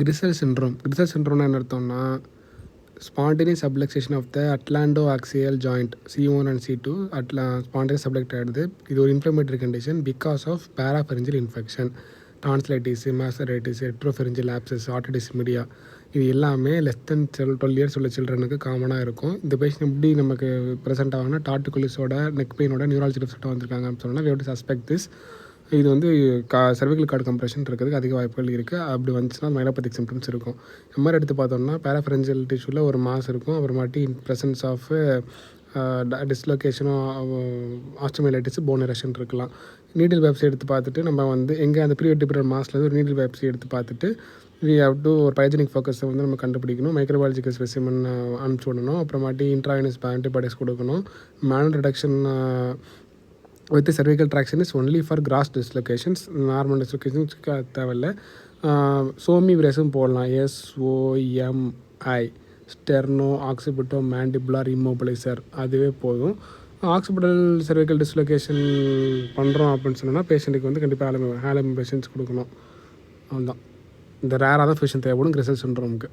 கிரிசல் சிண்ட்ரோம்னா என்ன அர்த்தம்னா, spontaneous subluxation of the atlantoaxial joint C1 and C2 spontaneous subluxed ஆகிடுது. இது ஒரு inflammatory condition because of parapharyngeal infection, tonsillitis, mastoiditis, retropharyngeal abscess, otitis media. இது எல்லாமே லெஸ் தென் 12 இயர்ஸ் உள்ள சில்ட்ரனுக்கு காமனாக இருக்கும். இந்த பேஷண்ட் எப்படி நமக்கு ப்ரெசென்ட் ஆகுனா டார்டிகுலிஸோட, நெக் பெயினோட, நியூராலஜி டிஃபெக்டாக வந்திருக்காங்க அப்படின்னு சொன்னால் we have to suspect this. இது வந்து cervical cord compression இருக்கிறதுக்கு அதிக வாய்ப்புகள் இருக்குது. அப்படி வந்துச்சுன்னா மைலோபதிக் சிம்டம்ஸ் இருக்கும். எம்ஆர் எடுத்து பார்த்தோம்னா பேராஃபெரன்ஜியல் டிஷ்யூவில் ஒரு மாஸ் இருக்கும். அப்புறமாட்டி ப்ரெசன்ஸ் ஆஃப் டிஸ்லொகேஷனும், ஆஸ்டோமைலைட்டிஸ், போன் எரஷன் இருக்கலாம். நீடில் பயாப்சி எடுத்து பார்த்துட்டு நம்ம வந்து எங்கே அந்த ப்ரீவெர்டிபிரல் மாஸ்லேருந்து ஒரு நீடில் பயாப்சி எடுத்து பார்த்துட்டு வி ஹவ் டு ஒரு பயோஜெனிக் ஃபோக்கஸை வந்து நம்ம கண்டுபிடிக்கணும். மைக்ரோபாலஜிக்கல் ஸ்பெசிமன் அனுப்பிச்சி விடணும். அப்புறமாட்டி இன்ட்ராவினஸ் ஆன்டிபயோட்டிக்ஸ் கொடுக்கணும். Manual reduction with cervical traction is only for gross dislocations. Normal டிஸ்லொகேஷன்ஸ்க்கு தேவையில்லை. சோமி விரேசும் போடலாம். SOMI sterno occipito mandibular immobilizer, அதுவே போதும். ஆக்சிபிட்டல் cervical டிஸ்லொகேஷன் பண்ணுறோம் அப்படின்னு சொன்னால் பேஷண்ட்டுக்கு வந்து கண்டிப்பாக ஹாலம் பேஷண்ட்ஸ் கொடுக்கணும். அதுதான் இந்த ரேராக தான் பேஷண்ட் தேவைப்படும் கிரிசல் சிண்ட்ரோமுக்கு.